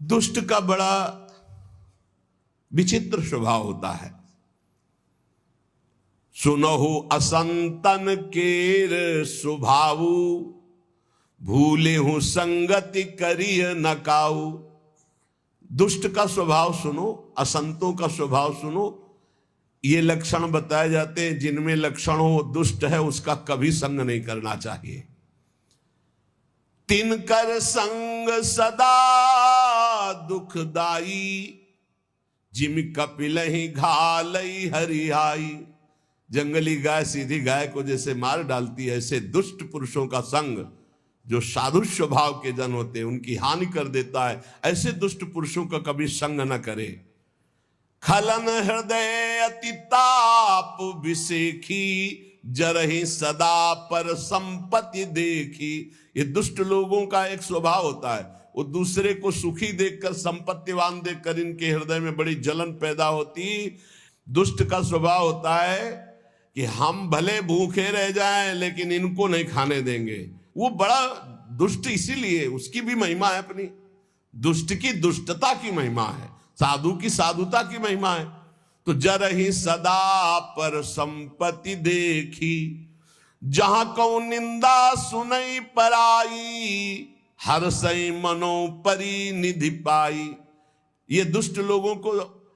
दुष्ट का बड़ा विचित्र स्वभाव होता है। सुनहु असंतन केर स्वभावु, भूले हूं संगति करिय न काऊ। दुष्ट का स्वभाव सुनो, असंतों का स्वभाव सुनो। ये लक्षण बताए जाते हैं, जिनमें लक्षण हो दुष्ट है उसका कभी संग नहीं करना चाहिए। तिनकर संग सदा दुखदाई, जिम कपिल ही घालई हरिहाई। जंगली गाय सीधी गाय को जैसे मार डालती है, ऐसे दुष्ट पुरुषों का संग, जो साधु स्वभाव के जन होते हैं, उनकी हानि कर देता है। ऐसे दुष्ट पुरुषों का कभी संग न करे। खलन हृदय अति ताप विसेखी, जरहि सदा पर संपत्ति देखी। ये दुष्ट लोगों का एक स्वभाव होता है, वो दूसरे को सुखी देखकर, संपत्तिवान देखकर इनके हृदय में बड़ी जलन पैदा होती। दुष्ट का स्वभाव होता है कि हम भले भूखे रह जाएं लेकिन इनको नहीं खाने देंगे। वो बड़ा दुष्ट इसीलिए, उसकी भी महिमा है अपनी। दुष्ट की दुष्टता की महिमा है, साधु की साधुता की महिमा है। तो जरहि सदा पर संपत्ति देखी, जहां को निंदा सुनई पराई, हर सई मनो परी निधि पाई। ये दुष्ट लोगों को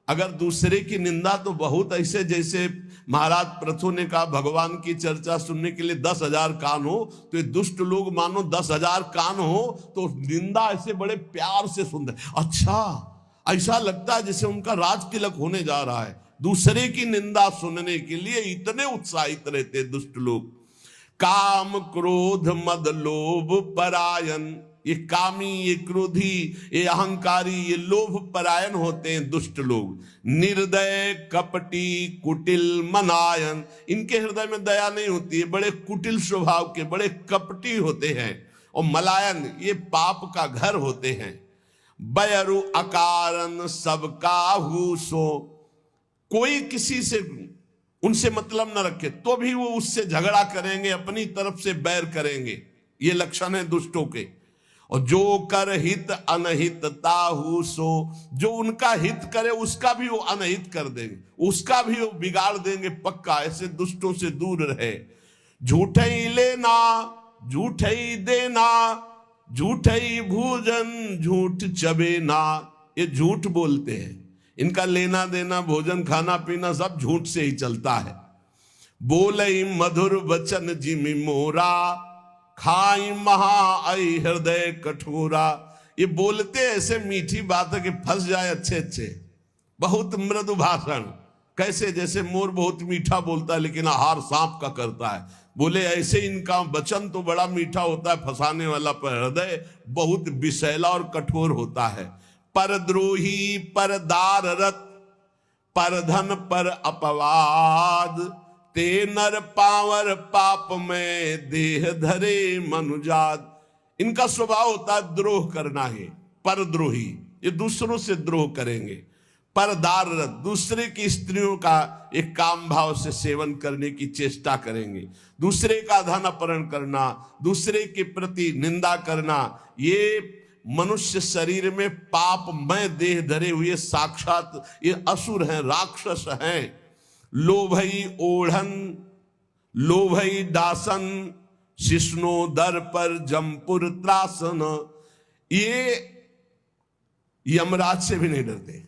अगर दूसरे की निंदा, तो बहुत ऐसे, जैसे महाराज प्रथु ने कहा भगवान की चर्चा सुनने के लिए 10,000 कान हो, तो ये दुष्ट लोग मानो 10,000 कान हो तो निंदा ऐसे बड़े प्यार से सुनते। अच्छा, ऐसा लगता है जैसे उनका राज तिलक होने जा रहा है। दूसरे की निंदा सुनने के लिए इतने उत्साहित रहते दुष्ट लोग। काम क्रोध मद लोभ परायण, ये कामी, ये क्रोधी, ये अहंकारी, ये लोभ परायण होते हैं दुष्ट लोग। निर्दय कपटी कुटिल मनायन, इनके हृदय में दया नहीं होती है, बड़े कुटिल स्वभाव के, बड़े कपटी होते हैं। और मलायन, ये पाप का घर होते हैं। बयरु अकारण सबका हुसो, कोई किसी से उनसे मतलब न रखे तो भी वो उससे झगड़ा करेंगे, अपनी तरफ से बैर करेंगे। ये लक्षण है दुष्टों के। और जो कर हित अनहित ताहु सो, जो उनका हित करे उसका भी वो अनहित कर देंगे, उसका भी वो बिगाड़ देंगे पक्का। ऐसे दुष्टों से दूर रहे। झूठे ही लेना झूठे ही देना, झूठे ही भोजन झूठ चबेना। ये झूठ बोलते हैं, इनका लेना देना, भोजन खाना पीना सब झूठ से ही चलता है। बोले मधुर वचन जिमि मोरा, खाई महा आई हृदय कठोरा। ये बोलते ऐसे मीठी बात है कि फंस जाए अच्छे अच्छे। बहुत मृदु भाषण, कैसे जैसे मोर बहुत मीठा बोलता है लेकिन आहार सांप का करता है। बोले ऐसे इनका वचन तो बड़ा मीठा होता है फंसाने वाला, पर हृदय बहुत विषैला और कठोर होता है। परद्रोही पर दाररत, पर धन पर अपवाद, ते नर पावर पाप में देह धरे मनुजात। इनका स्वभाव होता है द्रोह करना है। परद्रोही, ये दूसरों से द्रोह करेंगे। परदाररत, दूसरे की स्त्रियों का एक काम भाव से सेवन करने की चेष्टा करेंगे। दूसरे का धन अपहरण करना, दूसरे के प्रति निंदा करना, ये मनुष्य शरीर में पापमय देह धरे हुए साक्षात ये असुर हैं, राक्षस हैं। लोभई ओढ़न लोभई दासन, शिष्णो दर पर जमपुर त्रासन। ये यमराज से भी नहीं डरते,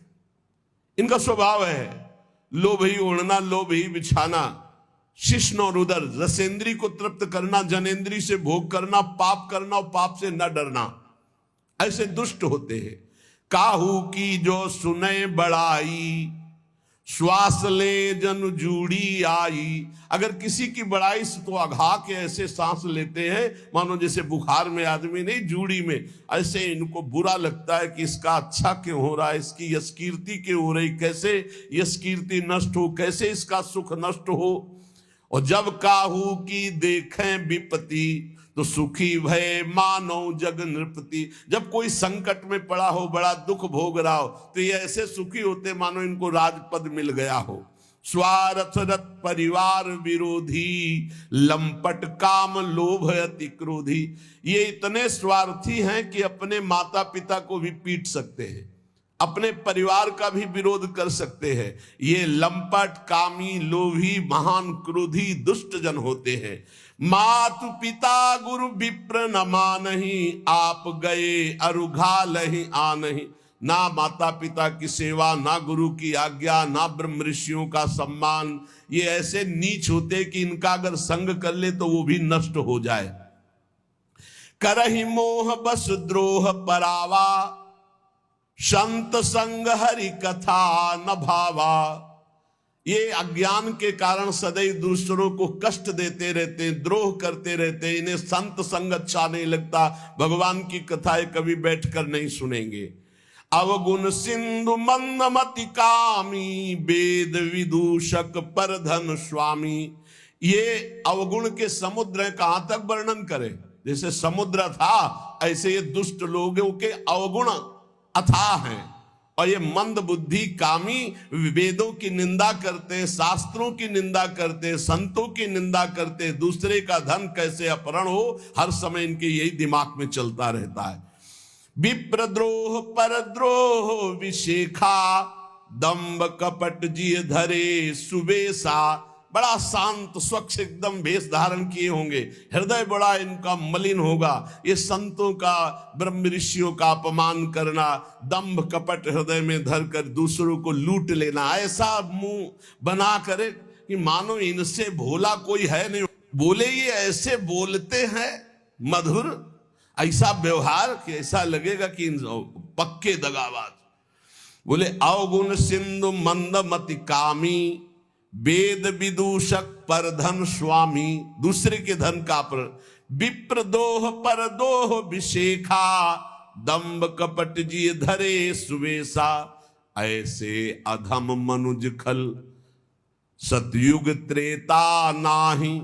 इनका स्वभाव है लोभई ओढ़ना, लोभई बिछाना, शिष्ण और उदर, रसेंद्री को तृप्त करना, जनेंद्री से भोग करना, पाप करना और पाप से न डरना। ऐसे दुष्ट होते हैं। काहू की जो सुने बड़ाई, श्वास ले जन जूड़ी आई। अगर किसी की बड़ाई से तो अघा के ऐसे सांस लेते हैं मानो जैसे बुखार में आदमी नहीं, जूड़ी में। ऐसे इनको बुरा लगता है कि इसका अच्छा क्यों हो रहा है, इसकी यश कीर्ति क्यों हो रही, कैसे यश कीर्ति नष्ट हो, कैसे इसका सुख नष्ट हो। और जब काहू की देखें विपत्ति, तो सुखी भय मानो जग नृपति। जब कोई संकट में पड़ा हो, बड़ा दुख भोग रहा हो, तो ये ऐसे सुखी होते मानो इनको राजपद मिल गया हो। स्वार्थ रत परिवार विरोधी, लंपट काम लोभ अति क्रोधी। ये इतने स्वार्थी हैं कि अपने माता पिता को भी पीट सकते हैं, अपने परिवार का भी विरोध कर सकते हैं। ये लंपट कामी लोभी महान क्रोधी दुष्ट जन होते हैं। मातु पिता गुरु विप्र न मानहि, आप गए अरुघा लहि आनहि। ना माता पिता की सेवा, ना गुरु की आज्ञा, ना ब्रह्म ऋषियों का सम्मान। ये ऐसे नीच होते कि इनका अगर संग कर ले तो वो भी नष्ट हो जाए। करहि मोह बस द्रोह परावा, संत संग हरि कथा न भावा। ये अज्ञान के कारण सदैव दूसरों को कष्ट देते रहते, द्रोह करते रहते, इन्हें संत संग अच्छा नहीं लगता, भगवान की कथाएं कभी बैठकर नहीं सुनेंगे। अवगुण सिंधु मंदमति कामी, वेद विदूषक पर धन स्वामी। ये अवगुण के समुद्र कहां तक वर्णन करें। जैसे समुद्र था ऐसे ये दुष्ट लोगों के अवगुण अथाह हैं। और ये मंद बुद्धि कामी वेदों की निंदा करते, शास्त्रों की निंदा करते, संतों की निंदा करते, दूसरे का धन कैसे अपहरण हो, हर समय इनके यही दिमाग में चलता रहता है। विप्रद्रोह परद्रोह विशेखा, दंभ कपट जिय धरे सुबेसा। बड़ा शांत स्वच्छ एकदम वेश धारण किए होंगे, हृदय बड़ा इनका मलिन होगा। ये संतों का ब्रह्म ऋषियों का अपमान करना, दंभ कपट हृदय में धर कर दूसरों को लूट लेना, ऐसा मुंह बना करे कि मानो इनसे भोला कोई है नहीं। बोले ये ऐसे बोलते हैं मधुर, ऐसा व्यवहार कि ऐसा लगेगा कि पक्के दगाबाज। बोले अवगुण सिंधु मंदमति कामी, वेद विदूषक पर धन स्वामी। दूसरे के धन का पर विप्रदोह पर दोह विशेखा, दंभ कपट जी धरे सुवेशा। ऐसे अधम मनुज खल सतयुग त्रेता नाही,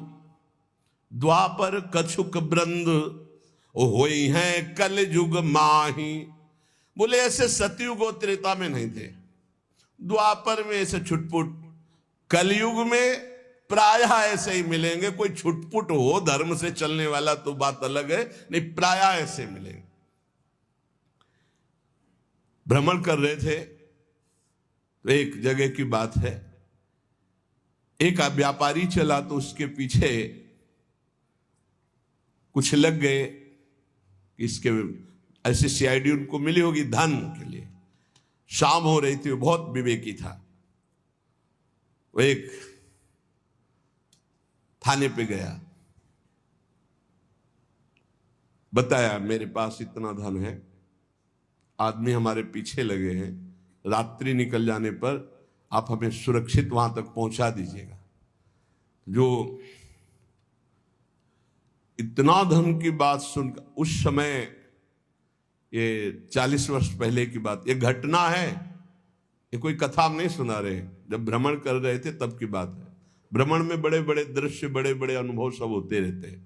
द्वापर कछुक ब्रंद होई हैं कल युग माही। बोले ऐसे सतयुग और त्रेता में नहीं थे, द्वापर में ऐसे छुटपुट, कलयुग में प्रायः ऐसे ही मिलेंगे। कोई छुटपुट हो धर्म से चलने वाला तो बात अलग है, नहीं प्रायः ऐसे मिलेंगे। भ्रमण कर रहे थे तो एक जगह की बात है, एक व्यापारी चला तो उसके पीछे कुछ लग गए। इसके ऐसे सीआईडी उनको मिली होगी धन के लिए। शाम हो रही थी, वो बहुत विवेकी था। वो एक थाने पे गया, बताया मेरे पास इतना धन है, आदमी हमारे पीछे लगे हैं, रात्रि निकल जाने पर आप हमें सुरक्षित वहां तक पहुंचा दीजिएगा। जो इतना धन की बात सुनकर, उस समय ये 40 वर्ष पहले की बात, ये घटना है, ये कोई कथा हम नहीं सुना रहे, जब भ्रमण कर रहे थे तब की बात है। भ्रमण में बड़े बड़े दृश्य, बड़े बड़े अनुभव सब होते रहते हैं।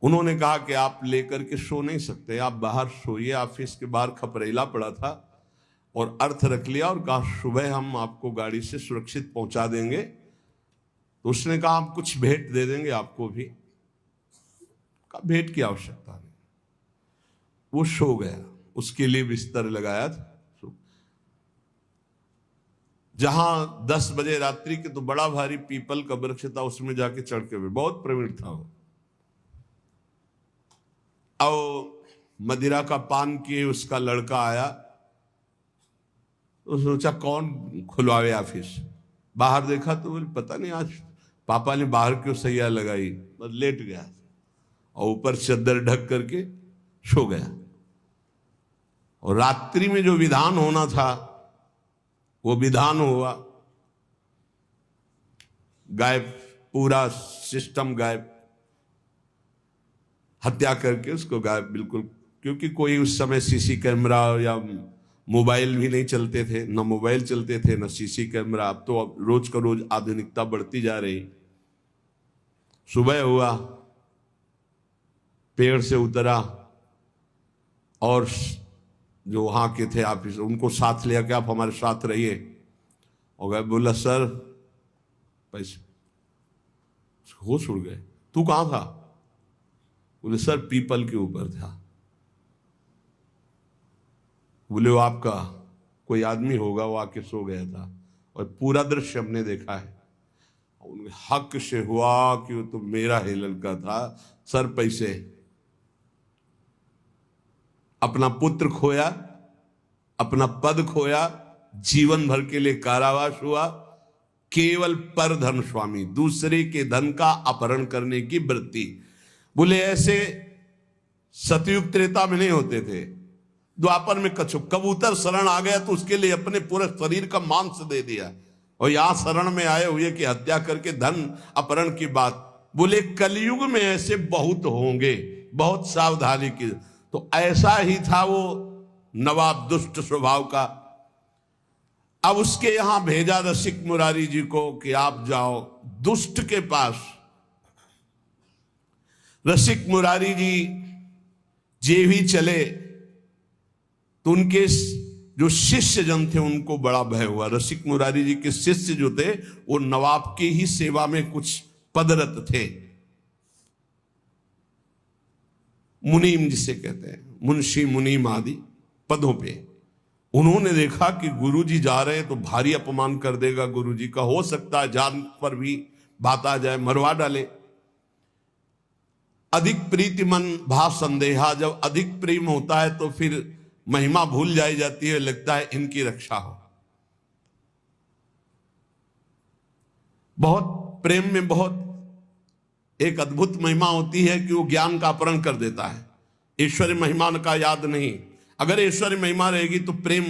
उन्होंने कहा कि आप लेकर के सो नहीं सकते, आप बाहर सोइए। ऑफिस के बाहर खपरेला पड़ा था और अर्थ रख लिया और कहा सुबह हम आपको गाड़ी से सुरक्षित पहुंचा देंगे। तो उसने कहा हम कुछ भेंट दे देंगे आपको भी। कहा भेंट की आवश्यकता नहीं। वो सो गया, उसके लिए बिस्तर लगाया था। जहां 10 बजे रात्रि के तो बड़ा भारी पीपल का वृक्ष था, उसमें जाके चढ़ के हुए, बहुत प्रवीण था वो। और मदिरा का पान किए उसका लड़का आया तो सोचा कौन खुलवावे ऑफिस। बाहर देखा तो बोले पता नहीं आज पापा ने बाहर क्यों सैया लगाई, बस लेट गया और ऊपर चद्दर ढक करके सो गया। और रात्रि में जो विधान होना था वो विधान हुआ, गायब, पूरा सिस्टम गायब, हत्या करके उसको गायब बिल्कुल। क्योंकि कोई उस समय सीसी कैमरा या मोबाइल भी नहीं चलते थे, न मोबाइल चलते थे न सीसी कैमरा। अब तो रोज का रोज आधुनिकता बढ़ती जा रही। सुबह हुआ, पेड़ से उतरा और जो वहां के थे ऑफिस उनको साथ लिया कि आप हमारे साथ रहिए। हो गए। बोला सर पैसे, होश उड़ गए। तू कहां था? बोले सर पीपल के ऊपर था। बोले वो आपका कोई आदमी होगा, वो आके सो गया था और पूरा दृश्य हमने देखा है। उनके हक से हुआ कि वो तो मेरा ही लड़का था। सर पैसे, अपना पुत्र खोया, अपना पद खोया, जीवन भर के लिए कारावास हुआ, केवल पर धन स्वामी, दूसरे के धन का अपहरण करने की वृत्ति। बोले ऐसे सतयुग त्रेता में नहीं होते थे। द्वापर में कबूतर शरण आ गया तो उसके लिए अपने पूरे शरीर का मांस दे दिया, और यहां शरण में आए हुए कि हत्या करके धन अपहरण की बात। बोले कलयुग में ऐसे बहुत होंगे, बहुत सावधानी की। तो ऐसा ही था वो नवाब दुष्ट स्वभाव का। अब उसके यहां भेजा रसिक मुरारी जी को कि आप जाओ दुष्ट के पास। रसिक मुरारी जी जे भी चले तो उनके जो शिष्य जन थे उनको बड़ा भय हुआ। रसिक मुरारी जी के शिष्य जो थे वो नवाब की ही सेवा में कुछ पदरत थे, मुनीम जिसे कहते हैं, मुंशी मुनीम आदि पदों पे। उन्होंने देखा कि गुरुजी जा रहे हैं तो भारी अपमान कर देगा गुरुजी का, हो सकता है जान पर भी बात आ जाए, मरवा डाले। अधिक प्रीति मन भा संदेहा, जब अधिक प्रेम होता है तो फिर महिमा भूल जाई जाती है, लगता है इनकी रक्षा हो। बहुत प्रेम में बहुत एक अद्भुत महिमा होती है कि वो ज्ञान का अपहरण कर देता है। ईश्वरी महिमा का याद नहीं, अगर ईश्वरी महिमा रहेगी तो प्रेम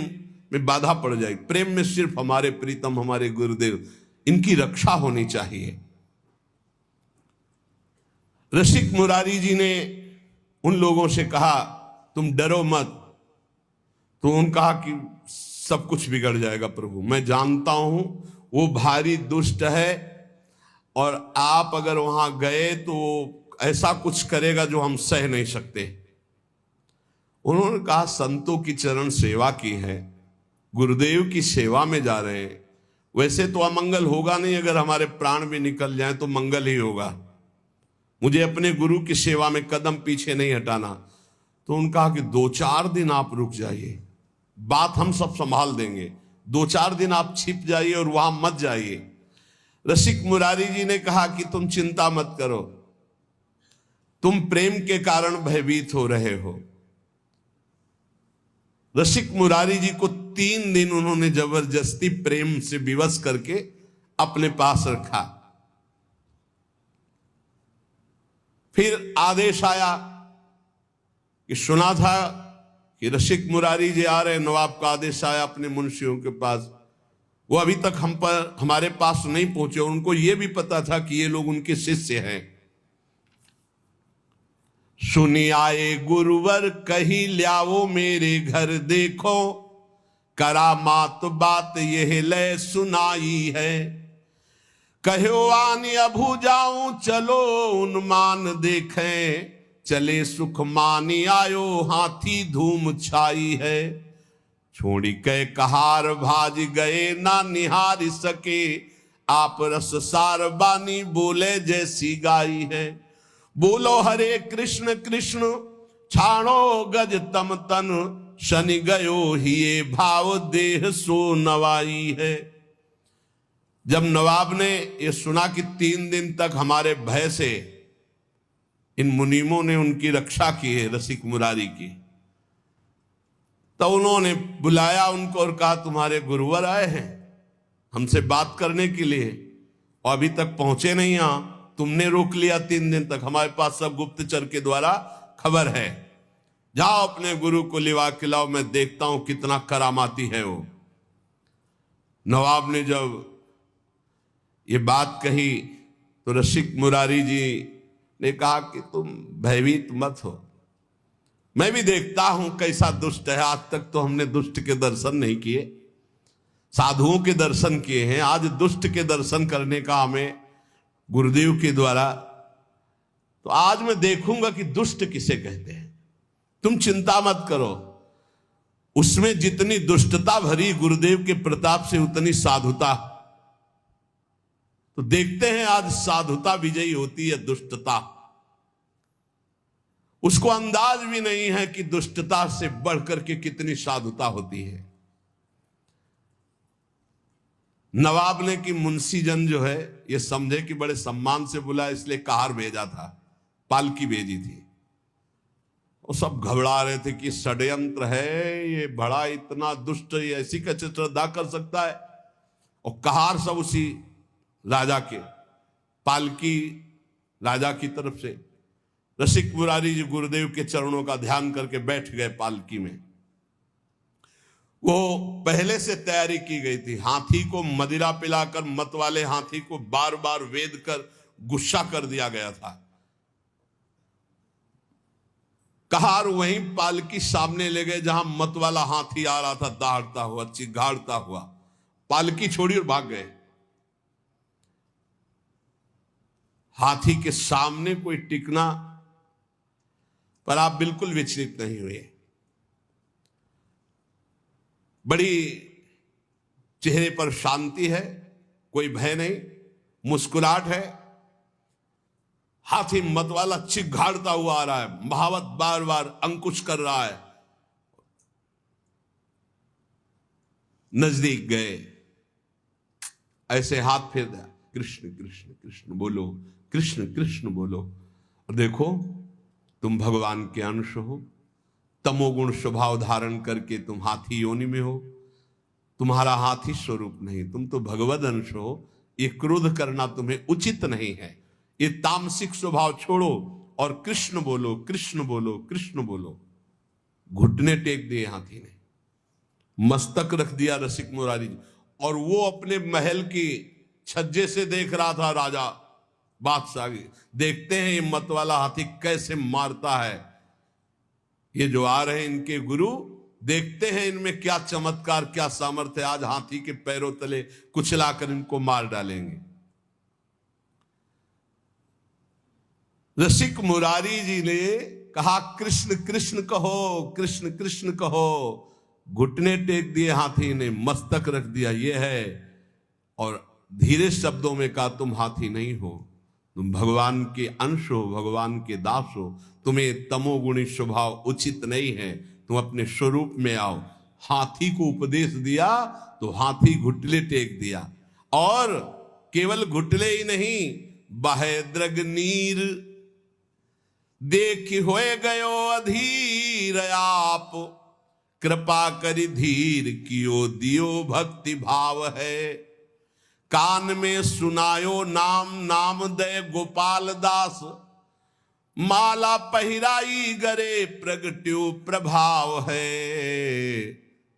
में बाधा पड़ जाएगी। प्रेम में सिर्फ हमारे प्रीतम, हमारे गुरुदेव, इनकी रक्षा होनी चाहिए। रसिक मुरारी जी ने उन लोगों से कहा तुम डरो मत। तो उन्होंने कहा कि सब कुछ बिगड़ जाएगा प्रभु, मैं जानता हूं वो भारी दुष्ट है और आप अगर वहां गए तो ऐसा कुछ करेगा जो हम सह नहीं सकते। उन्होंने कहा संतों की चरण सेवा की है, गुरुदेव की सेवा में जा रहे हैं, वैसे तो अमंगल होगा नहीं, अगर हमारे प्राण भी निकल जाए तो मंगल ही होगा। मुझे अपने गुरु की सेवा में कदम पीछे नहीं हटाना। तो उन्होंने कहा कि 2-4 दिन आप रुक जाइए, बात हम सब संभाल देंगे। 2-4 दिन आप छिप जाइए और वहां मत जाइए। रसिक मुरारी जी ने कहा कि तुम चिंता मत करो, तुम प्रेम के कारण भयभीत हो रहे हो। रसिक मुरारी जी को 3 दिन उन्होंने जबरदस्ती प्रेम से विवश करके अपने पास रखा। फिर आदेश आया कि सुना था कि रसिक मुरारी जी आ रहे, नवाब का आदेश आया अपने मुंशियों के पास। वो अभी तक हमारे पास नहीं पहुंचे। उनको ये भी पता था कि ये लोग उनके शिष्य हैं। सुनी आए गुरुवर कही ल्याओ मेरे घर देखो, करामात बात यह ले सुनाई है। कहो आनी अभू जाऊं चलो उन्मान देखें, चले सुख मानी आयो हाथी धूम छाई है। छोड़ी के कहार भाज गए ना निहार सके, आप रस सार बानी बोले जैसी गाई है। बोलो हरे कृष्ण कृष्ण छाणो गज तम तन, शनि गयो हिये भाव देह सो नवाई है। जब नवाब ने ये सुना कि 3 दिन तक हमारे भय से इन मुनीमों ने उनकी रक्षा की है, रसिक मुरारी की, तो उन्होंने बुलाया उनको और कहा तुम्हारे गुरुवर आए हैं हमसे बात करने के लिए और अभी तक पहुंचे नहीं। यहां तुमने रोक लिया 3 दिन तक, हमारे पास सब गुप्तचर के द्वारा खबर है। जाओ अपने गुरु को लिवा के लाओ, मैं देखता हूं कितना करामाती है वो। नवाब ने जब ये बात कही तो रसिक मुरारी जी ने कहा कि तुम भयभीत मत हो, मैं भी देखता हूं कैसा दुष्ट है। आज तक तो हमने दुष्ट के दर्शन नहीं किए, साधुओं के दर्शन किए हैं, आज दुष्ट के दर्शन करने का हमें गुरुदेव के द्वारा, तो आज मैं देखूंगा कि दुष्ट किसे कहते हैं। तुम चिंता मत करो। उसमें जितनी दुष्टता भरी गुरुदेव के प्रताप से उतनी साधुता। तो देखते हैं आज साधुता विजयी होती है दुष्टता। उसको अंदाज भी नहीं है कि दुष्टता से बढ़कर के कितनी साधुता होती है। नवाब ने कि मुंशीजन जो है ये समझे कि बड़े सम्मान से बुला, इसलिए कहार भेजा था, पालकी भेजी थी। वो सब घबरा रहे थे कि षड्यंत्र है, ये बड़ा इतना दुष्ट, ये ऐसी कैसे श्रद्धा कर सकता है। और कहार सब उसी राजा के, पालकी राजा की तरफ से। रसिक मुरारी जी गुरुदेव के चरणों का ध्यान करके बैठ गए पालकी में। वो पहले से तैयारी की गई थी। हाथी को मदिरा पिलाकर मत वाले हाथी को बार बार वेद कर गुस्सा कर दिया गया था। कहार वहीं पालकी सामने ले गए जहां मत वाला हाथी आ रहा था, दहाड़ता हुआ, चिघाड़ता हुआ। पालकी छोड़ी और भाग गए। हाथी के सामने कोई टिकना, पर आप बिल्कुल विचलित नहीं हुए। बड़ी चेहरे पर शांति है, कोई भय नहीं, मुस्कुराहट है। हाथी मत वाला चिघाड़ता हुआ आ रहा है, महावत बार बार अंकुश कर रहा है। नजदीक गए, ऐसे हाथ फेर दिया, कृष्ण कृष्ण कृष्ण बोलो, कृष्ण कृष्ण बोलो। और देखो तुम भगवान के अंश हो, तमोगुण स्वभाव धारण करके तुम हाथी योनि में हो। तुम्हारा हाथी स्वरूप नहीं, तुम तो भगवद अंश हो। ये क्रोध करना तुम्हें उचित नहीं है। ये तामसिक स्वभाव छोड़ो और कृष्ण बोलो, कृष्ण बोलो, कृष्ण बोलो। घुटने टेक दिए हाथी ने, मस्तक रख दिया रसिक मुरारी जी। और वो अपने महल की छज्जे से देख रहा था राजा बादशाह। देखते हैं ये मत वाला हाथी कैसे मारता है। ये जो आ रहे हैं इनके गुरु, देखते हैं इनमें क्या चमत्कार, क्या सामर्थ्य। आज हाथी के पैरों तले कुचलाकर इनको मार डालेंगे। रसिक मुरारी जी ने कहा कृष्ण कृष्ण कहो, कृष्ण कृष्ण कहो। घुटने टेक दिए हाथी ने, मस्तक रख दिया, ये है। और धीरे शब्दों में कहा तुम हाथी नहीं हो, तुम भगवान के अंश हो, भगवान के दास हो। तुम्हें तमोगुणी स्वभाव उचित नहीं है, तुम अपने स्वरूप में आओ। हाथी को उपदेश दिया तो हाथी घुटले टेक दिया। और केवल घुटले ही नहीं, बहे द्रग नीर देख होए गयो अधीर आप, कृपा करी धीर कियो दियो भक्ति भाव है। कान में सुनायो नाम, नाम दे गोपाल दास, माला पहिराई गरे प्रगट्यो प्रभाव है।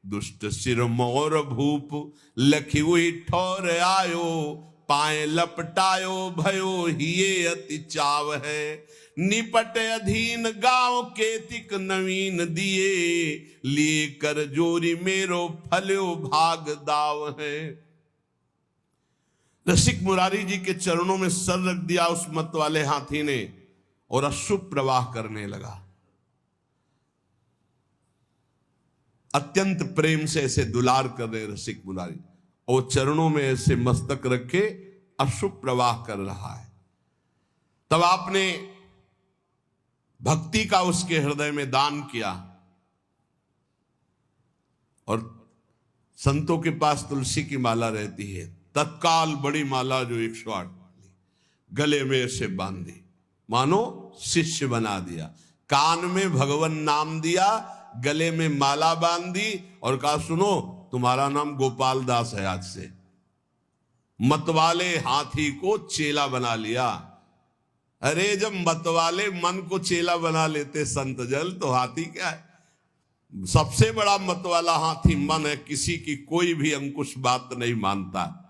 दुष्ट सिर मोर भूप लखी हुई ठोर आयो, पाए लपटायो भयो हिये अति चाव है। निपट अधीन गांव केतिक नवीन दिए, लिए कर जोरी मेरो फल्यो भाग दाव है। रसिक मुरारी जी के चरणों में सर रख दिया उस मत वाले हाथी ने और अश्रु प्रवाह करने लगा। अत्यंत प्रेम से ऐसे दुलार कर रहे रसिक मुरारी, और चरणों में ऐसे मस्तक रखे अश्रु प्रवाह कर रहा है। तब आपने भक्ति का उसके हृदय में दान किया। और संतों के पास तुलसी की माला रहती है, तत्काल बड़ी माला जो 108 गले में ऐसे बांधी, मानो शिष्य बना दिया। कान में भगवान नाम दिया, गले में माला बांधी और कहा सुनो तुम्हारा नाम गोपाल दास है आज से। मतवाले हाथी को चेला बना लिया। अरे जब मतवाले मन को चेला बना लेते संत जल, तो हाथी क्या है? सबसे बड़ा मतवाला हाथी मन है, किसी की कोई भी अंकुश बात नहीं मानता।